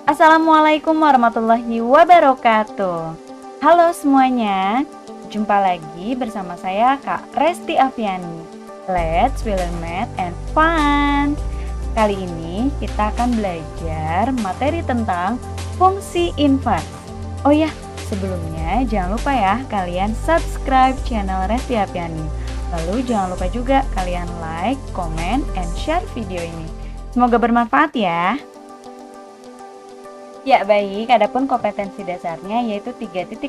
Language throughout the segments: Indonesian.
Assalamualaikum warahmatullahi wabarakatuh. Halo semuanya, jumpa lagi bersama saya Kak Resti Afiani. Let's we learn math and fun. Kali ini kita akan belajar materi tentang fungsi inverse. Oh ya, sebelumnya jangan lupa ya kalian subscribe channel Resti Afiani. Lalu jangan lupa juga kalian like, comment, and share video ini. Semoga bermanfaat ya. Ya baik, adapun kompetensi dasarnya yaitu 3.5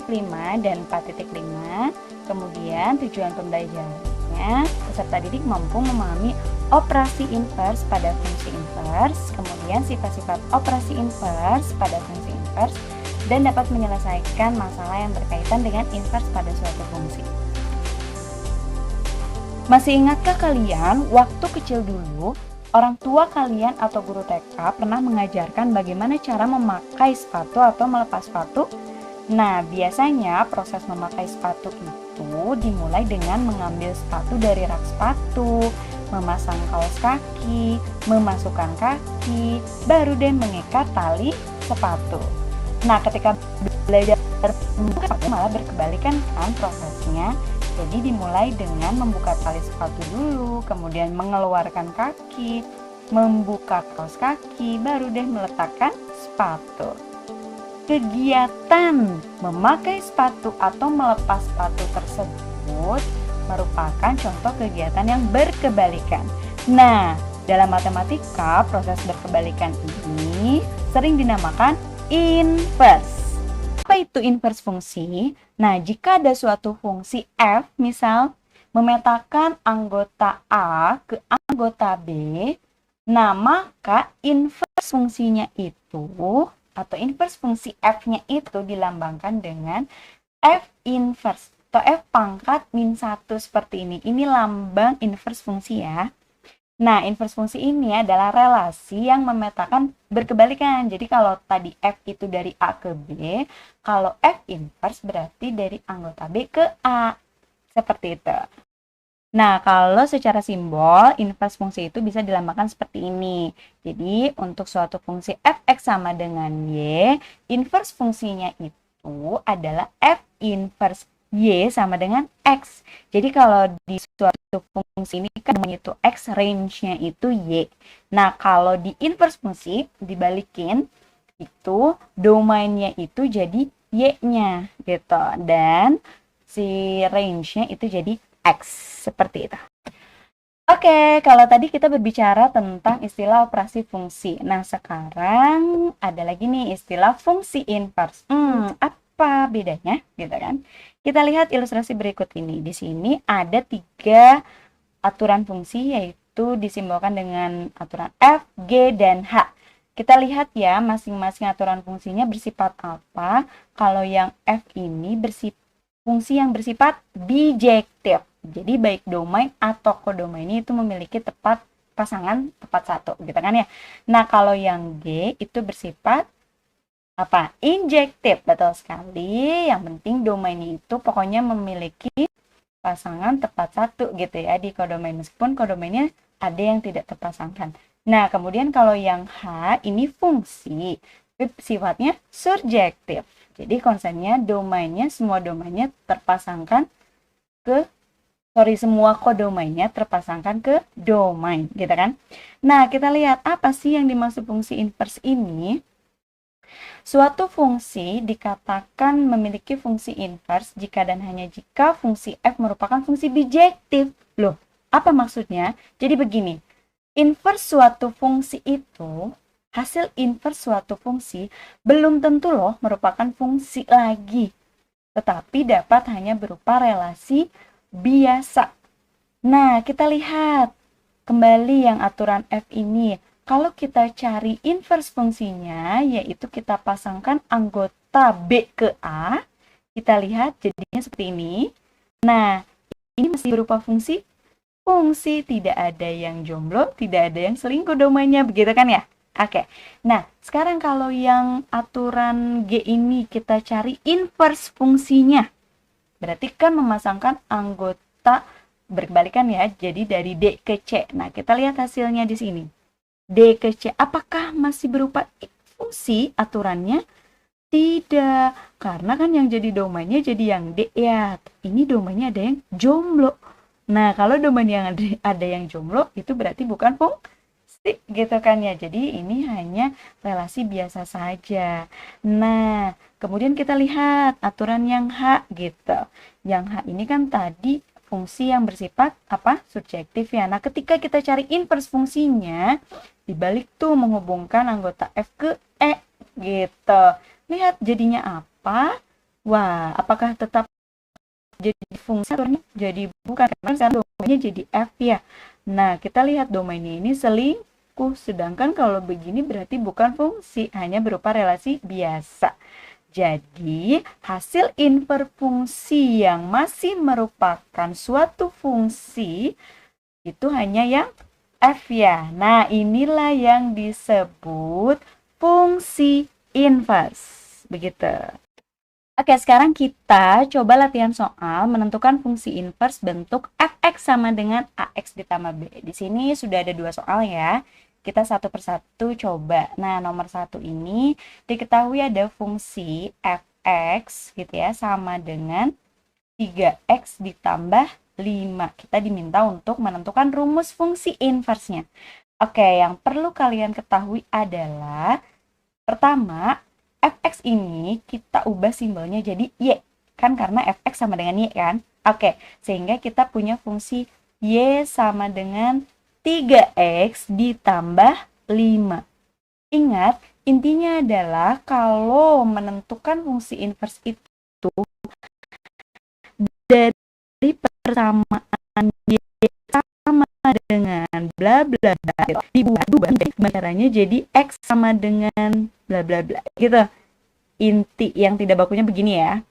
dan 4.5. Kemudian tujuan pembelajarannya, peserta didik mampu memahami operasi inverse pada fungsi inverse, kemudian sifat-sifat operasi inverse pada fungsi inverse, dan dapat menyelesaikan masalah yang berkaitan dengan inverse pada suatu fungsi. Masih ingatkah kalian waktu kecil dulu orang tua kalian atau guru TK pernah mengajarkan bagaimana cara memakai sepatu atau melepas sepatu? Nah, biasanya proses memakai sepatu itu dimulai dengan mengambil sepatu dari rak sepatu, memasang kaos kaki, memasukkan kaki, baru deh mengikat tali sepatu. Nah, ketika belajar membuka sepatu malah berkebalikan kan prosesnya. Jadi dimulai dengan membuka tali sepatu dulu, kemudian mengeluarkan kaki, membuka kaos kaki, baru deh meletakkan sepatu. Kegiatan memakai sepatu atau melepas sepatu tersebut merupakan contoh kegiatan yang berkebalikan. Nah, dalam matematika, proses berkebalikan ini sering dinamakan inverse. Apa itu inverse fungsi? Nah, jika ada suatu fungsi f, misal memetakan anggota A ke anggota B, nah maka inverse fungsinya itu, atau inverse fungsi f-nya itu dilambangkan dengan f inverse, atau f pangkat min 1 seperti ini. Ini lambang inverse fungsi ya. Nah, inverse fungsi ini adalah relasi yang memetakan berkebalikan. Jadi kalau tadi f itu dari A ke B, kalau f inverse berarti dari anggota B ke A. Seperti itu. Nah, kalau secara simbol, inverse fungsi itu bisa dilambangkan seperti ini. Jadi, untuk suatu fungsi fx sama dengan y, inverse fungsinya itu adalah f inverse y sama dengan x. Jadi kalau di suatu fungsi ini kan namanya itu x, range-nya itu y. Nah, kalau di inverse fungsi dibalikin, itu domainnya itu jadi y-nya gitu. Dan si range-nya itu jadi x. Seperti itu. Oke, kalau tadi kita berbicara tentang istilah operasi fungsi. Nah, sekarang ada lagi nih istilah fungsi inverse. Apa bedanya? Gitu kan? Kita lihat ilustrasi berikut ini. Di sini ada 3 aturan fungsi, yaitu disimbolkan dengan aturan F, G, dan H. Kita lihat ya, masing-masing aturan fungsinya bersifat apa. Kalau yang F ini fungsi yang bersifat bijektif. Jadi baik domain atau kodomainnya itu memiliki pasangan tepat satu, gitu kan ya. Nah, kalau yang G itu bersifat apa? Injektif, betul sekali. Yang penting domainnya itu pokoknya memiliki pasangan tepat satu gitu ya di kodomain, meskipun kodomainnya ada yang tidak terpasangkan. Nah, kemudian kalau yang H ini fungsi, sifatnya surjektif. Jadi konsepnya semua domainnya terpasangkan semua kodomainnya terpasangkan ke domain, gitu kan? Nah, kita lihat apa sih yang dimaksud fungsi inverse ini? Suatu fungsi dikatakan memiliki fungsi inverse jika dan hanya jika fungsi f merupakan fungsi bijektif. Loh, apa maksudnya? Jadi begini, inverse suatu fungsi itu, hasil inverse suatu fungsi belum tentu loh merupakan fungsi lagi, tetapi dapat hanya berupa relasi biasa. Nah, kita lihat kembali yang aturan f ini. Kalau kita cari inverse fungsinya, yaitu kita pasangkan anggota B ke A, kita lihat jadinya seperti ini. Nah, ini masih berupa fungsi tidak ada yang jomblo, tidak ada yang selingkuh domainnya, begitu kan ya? Oke, nah sekarang kalau yang aturan G ini kita cari inverse fungsinya, berarti kan memasangkan anggota berkebalikan ya, jadi dari D ke C. Nah, kita lihat hasilnya di sini. D ke C, apakah masih berupa fungsi aturannya? Tidak, karena kan yang jadi domainnya jadi yang D ya. Ini domainnya ada yang jomblo. Nah, kalau domain yang ada yang jomblo itu berarti bukan fungsi gitu kan ya. Jadi ini hanya relasi biasa saja. Nah, kemudian kita lihat aturan yang H gitu. Yang H ini kan tadi fungsi yang bersifat apa? Surjektif ya. Nah, ketika kita cari inverse fungsinya, dibalik tuh menghubungkan anggota F ke E gitu. Lihat jadinya apa? Wah, apakah tetap jadi fungsi atau jadi bukan? Karena sekarang domainnya jadi F ya. Nah, kita lihat domainnya ini selingkuh. Sedangkan kalau begini berarti bukan fungsi, hanya berupa relasi biasa. Jadi, hasil inverfungsi yang masih merupakan suatu fungsi itu hanya yang F ya. Nah, inilah yang disebut fungsi inverse. Begitu. Oke, sekarang kita coba latihan soal menentukan fungsi inverse bentuk fx sama dengan ax ditambah b. Di sini sudah ada 2 soal ya. Kita satu persatu coba. Nah, nomor 1 ini diketahui ada fungsi fx gitu ya sama dengan 3x ditambah 5. Kita diminta untuk menentukan rumus fungsi inverse-nya. Oke, yang perlu kalian ketahui adalah pertama, fx ini kita ubah simbolnya jadi y. Kan karena fx sama dengan y kan? Oke, sehingga kita punya fungsi y sama dengan 3x ditambah 5. Ingat, intinya adalah kalau menentukan fungsi inverse itu dari persamaan y sama dengan bla bla bla diubah caranya jadi x sama dengan bla bla bla gitu. Inti yang tidak bakunya begini ya.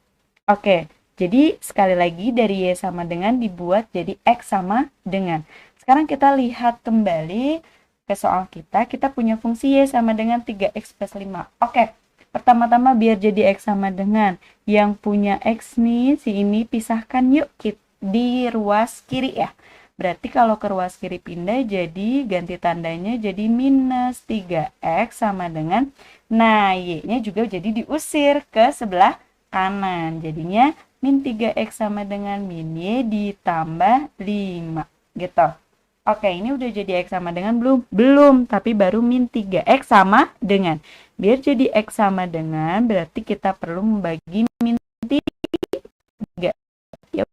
Oke, jadi sekali lagi dari y sama dengan dibuat jadi x sama dengan. Sekarang kita lihat kembali ke soal kita. Kita punya fungsi y sama dengan 3x plus 5. Oke, pertama-tama biar jadi x sama dengan yang punya x nih, si ini pisahkan yuk di ruas kiri ya. Berarti kalau ke ruas kiri pindah jadi ganti tandanya jadi minus 3x sama dengan, nah y-nya juga jadi diusir ke sebelah kanan. Jadinya min 3x sama dengan min y ditambah 5 gitu. Oke, ini udah jadi x sama dengan belum? Belum, tapi baru min 3x sama dengan. Biar jadi x sama dengan berarti kita perlu membagi min 3. Ya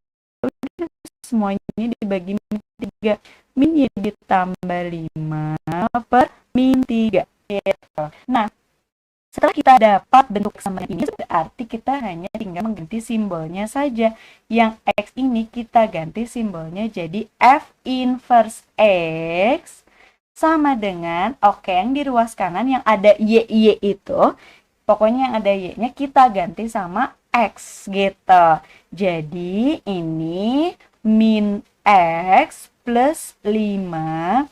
semuanya dibagi min 3. Min y ditambah 5 per min 3. Gitu. Nah, setelah kita dapat bentuk kesamaan ini, berarti kita hanya tinggal mengganti simbolnya saja. Yang X ini kita ganti simbolnya jadi F inverse X sama dengan, oke, yang di ruas kanan yang ada Y itu, pokoknya yang ada Y-nya kita ganti sama X gitu. Jadi ini min X plus 5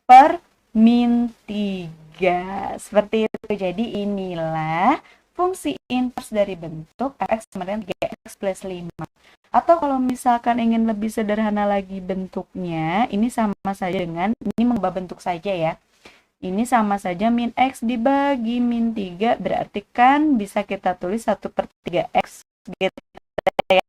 per min 3. Seperti itu. Jadi inilah fungsi inverse dari bentuk fx sama dengan 3x plus 5. Atau kalau misalkan ingin lebih sederhana lagi bentuknya, ini sama saja dengan, ini mengubah bentuk saja ya. Ini sama saja min x dibagi min 3, berarti kan bisa kita tulis 1/3x gitu ya.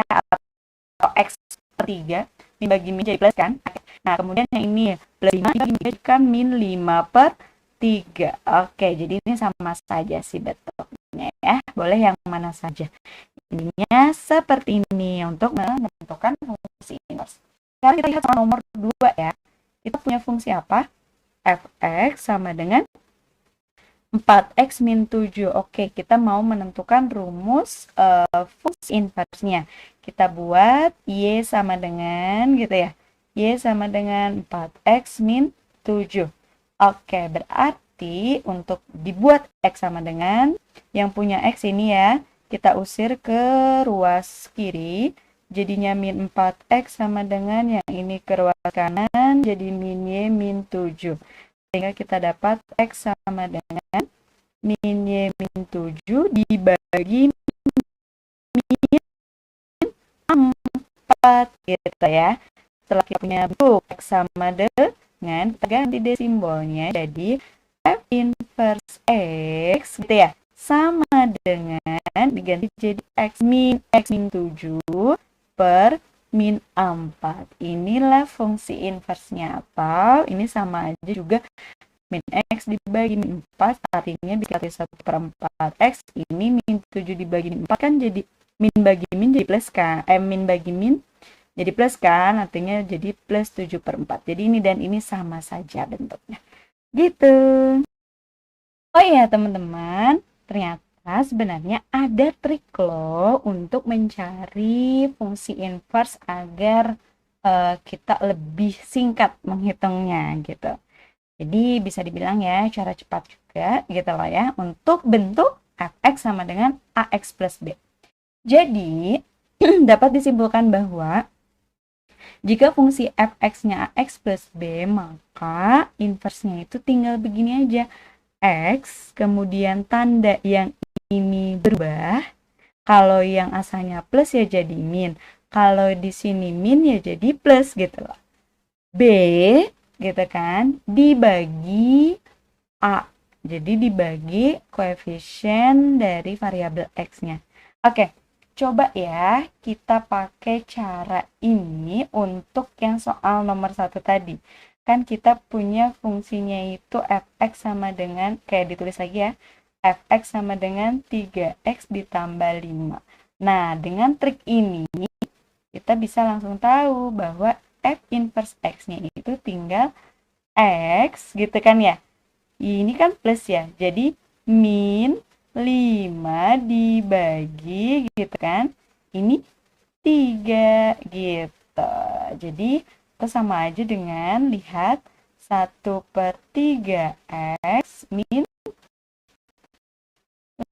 Atau x per 3, dibagi min jadi plus kan. Nah, kemudian yang ini plus 5 dibagi kan min 5/3. Oke, jadi ini sama saja sih bentuknya ya. Boleh yang mana saja. Intinya seperti ini untuk menentukan fungsi inverse. Sekarang kita lihat soal nomor 2 ya. Kita punya fungsi apa? Fx sama dengan 4x min 7. Oke, kita mau menentukan rumus fungsi inverse-nya. Kita buat y sama dengan gitu ya. Y sama dengan 4x min 7. Oke, berarti untuk dibuat x sama dengan yang punya x ini ya, kita usir ke ruas kiri. Jadinya min 4x sama dengan yang ini ke ruas kanan, jadi min y min 7. Sehingga kita dapat x sama dengan min y min 7 dibagi min 4 gitu ya. Setelah kita punya bentuk x sama dengan, kita ganti deh simbolnya jadi F inverse X gitu ya, sama dengan diganti jadi X min 7 per min 4. Inilah fungsi inversnya, atau ini sama aja juga min X dibagi min 4, artinya dikali 1/4 X, ini min 7 dibagi min 4 kan jadi min bagi min jadi plus kan, min bagi min jadi plus kan, artinya jadi plus 7/4. Jadi ini dan ini sama saja bentuknya. Gitu. Oh iya teman-teman, ternyata sebenarnya ada trik loh untuk mencari fungsi inverse agar kita lebih singkat menghitungnya gitu. Jadi bisa dibilang ya cara cepat juga gitu loh ya untuk bentuk fx sama dengan ax plus b. Jadi dapat disimpulkan bahwa jika fungsi fx-nya ax plus b, maka inversnya itu tinggal begini aja. X, kemudian tanda yang ini berubah. Kalau yang asalnya plus ya jadi min. Kalau di sini min ya jadi plus gitu loh. B gitu kan dibagi A. Jadi dibagi koefisien dari variabel X-nya. Oke. Coba ya kita pakai cara ini untuk yang soal nomor 1 tadi. Kan kita punya fungsinya itu fx sama dengan, kayak ditulis lagi ya, fx sama dengan 3x ditambah 5. Nah, dengan trik ini kita bisa langsung tahu bahwa f inverse x-nya itu tinggal x gitu kan ya. Ini kan plus ya, jadi min 5 dibagi gitu kan, ini 3 gitu. Jadi itu sama aja dengan lihat 1/3x min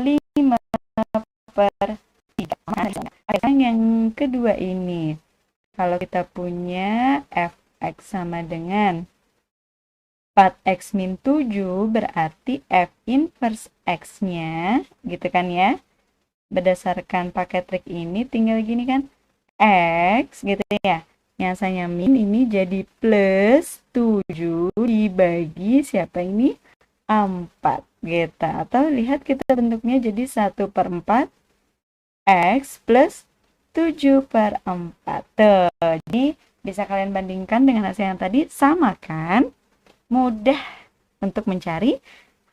5/3. Yang kedua ini, kalau kita punya fx sama dengan 4x min 7 berarti f inverse x-nya gitu kan ya. Berdasarkan pakai trik ini tinggal gini kan. X gitu ya. Yang asalnya min ini jadi plus 7 dibagi siapa ini? 4 gitu. Atau lihat kita bentuknya jadi 1/4 X plus 7/4. Tuh, jadi bisa kalian bandingkan dengan hasil yang tadi, sama kan? Mudah untuk mencari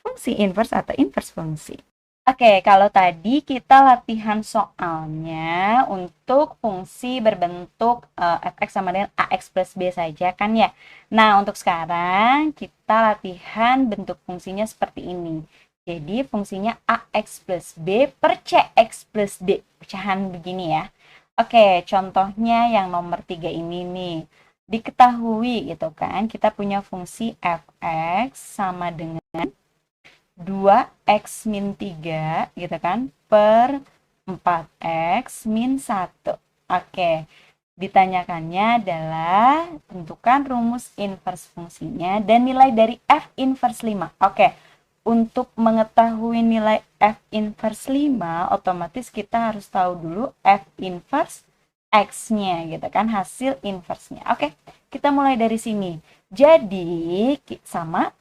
fungsi inverse atau inverse fungsi. Oke, kalau tadi kita latihan soalnya untuk fungsi berbentuk fx sama dengan ax plus b saja kan ya. Nah, untuk sekarang kita latihan bentuk fungsinya seperti ini. Jadi fungsinya ax plus b per cx plus d. Pecahan begini ya. Oke, contohnya yang nomor 3 ini nih. Diketahui gitu kan, kita punya fungsi fx sama dengan 2x min 3 gitu kan per 4x min 1. Oke, ditanyakannya adalah tentukan rumus inverse fungsinya dan nilai dari f inverse 5. Oke, untuk mengetahui nilai f inverse 5 otomatis kita harus tahu dulu f inverse X-nya gitu kan, hasil inverse-nya. Oke, kita mulai dari sini. Jadi sama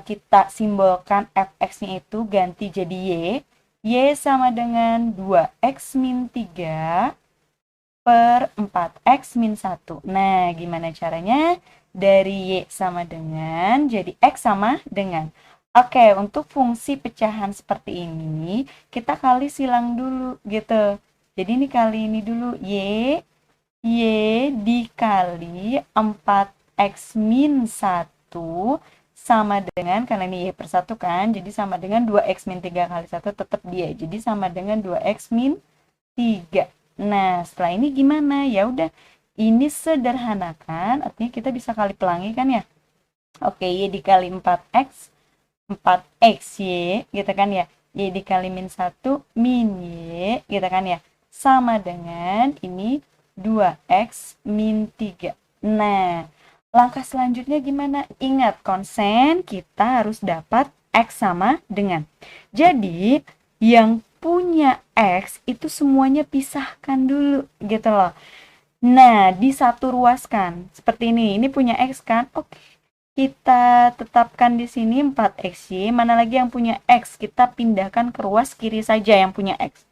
kita simbolkan fx-nya itu ganti jadi y. Y sama dengan 2x min 3 per 4x min 1. Nah, gimana caranya? Dari y sama dengan jadi x sama dengan. Oke, untuk fungsi pecahan seperti ini kita kali silang dulu gitu. Jadi ini kali ini dulu, y dikali 4x min 1 sama dengan, karena ini y per 1 kan, jadi sama dengan 2x min 3 kali 1 tetap dia. Jadi sama dengan 2x min 3. Nah, setelah ini gimana? Ya udah, ini sederhanakan, artinya kita bisa kali pelangi kan ya. Oke, y dikali 4x y gitu kan ya. Y dikali min 1 min y gitu kan ya. Sama dengan ini 2x min 3. Nah, langkah selanjutnya gimana? Ingat, konsen kita harus dapat x sama dengan. Jadi, yang punya x itu semuanya pisahkan dulu gitu loh. Nah, disatu ruaskan. Seperti ini punya x kan? Oke. kita tetapkan di sini 4xy, mana lagi yang punya x, kita pindahkan ke ruas kiri saja yang punya x.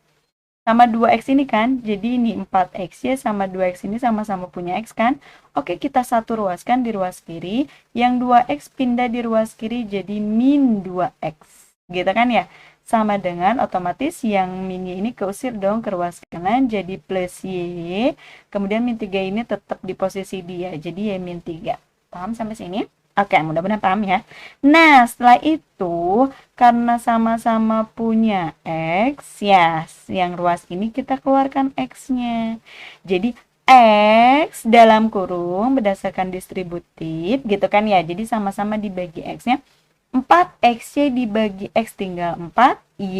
Sama 2x ini kan, jadi ini 4xy sama 2x ini sama-sama punya x kan. Oke, kita satu ruaskan di ruas kiri, yang 2x pindah di ruas kiri jadi min 2x. Gitu kan ya? Sama dengan otomatis yang min y ini keusir dong ke ruas kanan, jadi plus y. Kemudian min 3 ini tetap di posisi dia, jadi y min 3. Paham sampai sini? Oke, mudah-mudahan paham ya. Nah, setelah itu, karena sama-sama punya X, ya, yang ruas ini kita keluarkan X-nya. Jadi, X dalam kurung berdasarkan distributif, gitu kan ya. Jadi, sama-sama dibagi X-nya. 4X-Y dibagi X tinggal 4, Y.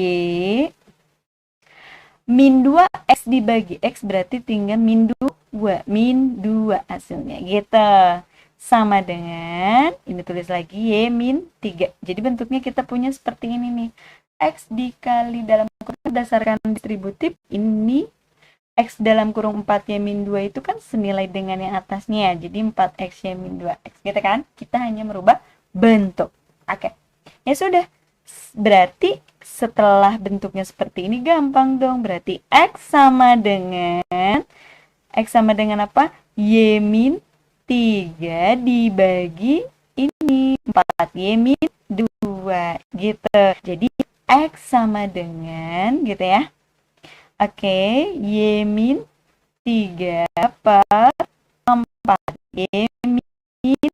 Min 2X dibagi X berarti tinggal min 2. Min 2 hasilnya, gitu. Sama dengan, ini tulis lagi, Y min 3. Jadi bentuknya kita punya seperti ini nih. X dikali dalam kurung berdasarkan distributif, ini X dalam kurung 4Y min 2 itu kan senilai dengan yang atasnya. Jadi 4XY min 2X. Gitu kan? Kita hanya merubah bentuk. Oke. Ya sudah. Berarti setelah bentuknya seperti ini gampang dong. Berarti X sama dengan apa? Y min 3 dibagi ini 4Y min 2 gitu. Jadi X sama dengan gitu ya. Oke, Y min 3 per 4 Y min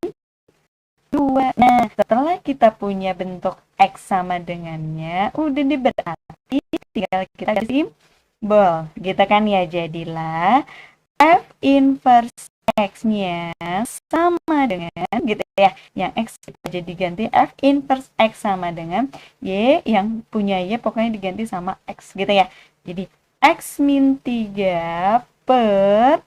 2. Nah, setelah kita punya bentuk X sama dengannya, udah deh berarti tinggal kita kasih simbol. Gitu kan ya, jadilah F inverse X-nya sama dengan gitu ya. Yang X jadi ganti F inverse X sama dengan Y, yang punya Y pokoknya diganti sama X gitu ya. Jadi X min 3 per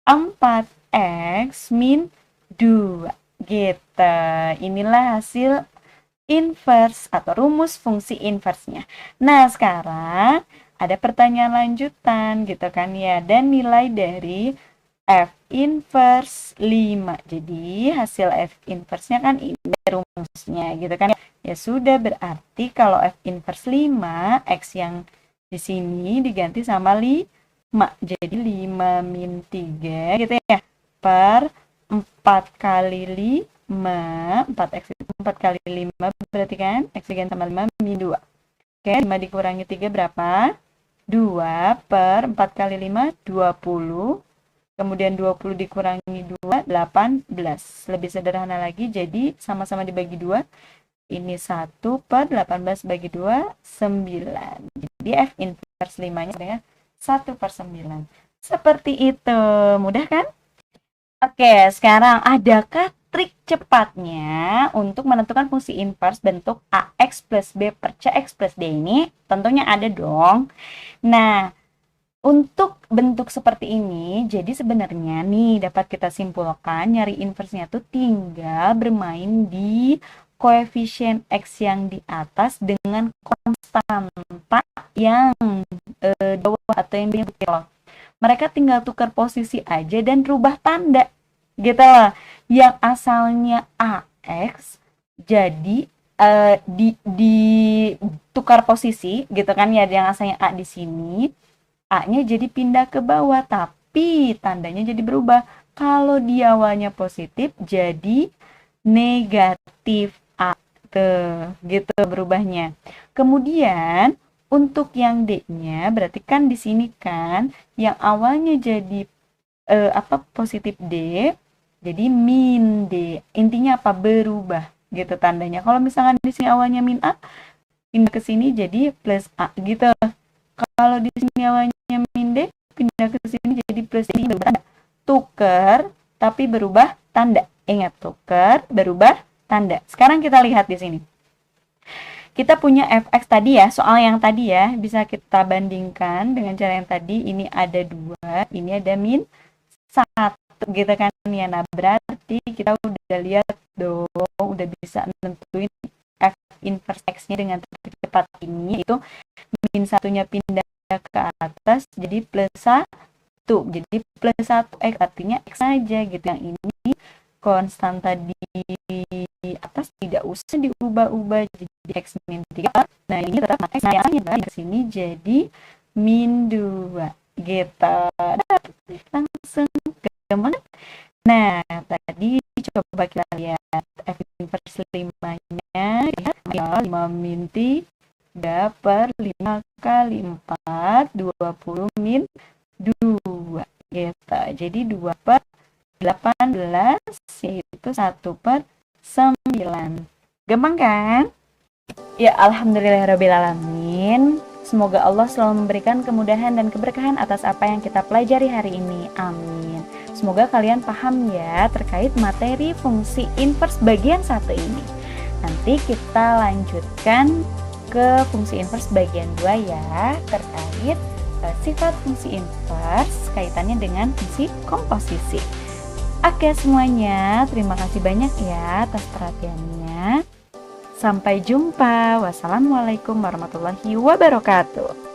4X min 2 gitu. Inilah hasil inverse atau rumus fungsi inverse-nya. Nah, sekarang ada pertanyaan lanjutan gitu kan ya. Dan nilai dari F inverse 5. Jadi hasil F inverse-nya kan ini rumusnya gitu kan ya. Ya sudah, berarti kalau F inverse 5, X yang di sini diganti sama 5. Jadi 5 min 3 gitu ya. Per 4 kali 5. 4X itu 4 kali 5 berarti kan X diganti sama 5 min 2. Oke, 5 dikurangi 3 berapa? 2 per 4 kali 5, 20. Kemudian 20 dikurangi 2, 18. Lebih sederhana lagi, jadi sama-sama dibagi 2. Ini 1 per 18 bagi 2, 9. Jadi F inverse 5-nya dengan 1 per 9. Seperti itu. Mudah kan? Oke, sekarang adakah trik cepatnya untuk menentukan fungsi inverse bentuk AX plus B per CX plus D ini? Tentunya ada dong. Nah, untuk bentuk seperti ini, jadi sebenarnya nih dapat kita simpulkan nyari inverse-nya tuh tinggal bermain di koefisien X yang di atas dengan konstanta yang di bawah atau yang di bawah. Mereka tinggal tukar posisi aja dan rubah tanda gitu loh. Yang asalnya AX jadi di tukar posisi gitu kan ya, yang asalnya A di sini A-nya jadi pindah ke bawah, tapi tandanya jadi berubah. Kalau di awalnya positif, jadi negatif A. Tuh, gitu berubahnya. Kemudian, untuk yang D-nya, berarti kan di sini kan, yang awalnya jadi positif D, jadi min D. Intinya apa? Berubah, gitu tandanya. Kalau misalkan di sini awalnya min A, pindah ke sini jadi plus A, gitu. Kalau di sini awalnya min D, pindah ke sini jadi plus D, berubah tanda. Tuker, tapi berubah tanda. Ingat, tuker, berubah tanda. Sekarang kita lihat di sini. Kita punya fx tadi ya, soal yang tadi ya, bisa kita bandingkan dengan cara yang tadi. Ini ada 2, ini ada min 1, gitu kan ya. Nah, berarti kita udah lihat dong, udah bisa nentuin f inverse x-nya dengan cepat ini, itu min 1-nya pindah ke atas jadi plus 1. Jadi plus 1x artinya x aja gitu. Yang ini konstanta di atas tidak usah diubah-ubah jadi X min 3. Nah, ini tetap X yang ke sini jadi min 2 gitu. Langsung gampang. Nah, tadi coba kita lihat F inverse 5-nya, ya, 5 min 3 per 5 kali 4, 20 min 2 gitu. Jadi 2 per 18 yaitu 1 per 9. Gampang kan? Ya, alhamdulillahirrabbilalamin. Semoga Allah selalu memberikan kemudahan dan keberkahan atas apa yang kita pelajari hari ini. Amin. Semoga kalian paham ya terkait materi fungsi inverse bagian 1 ini. Nanti kita lanjutkan ke fungsi inverse bagian 2 ya, terkait sifat fungsi inverse kaitannya dengan fungsi komposisi. Oke semuanya, terima kasih banyak ya atas perhatiannya. Sampai jumpa. Wassalamualaikum warahmatullahi wabarakatuh.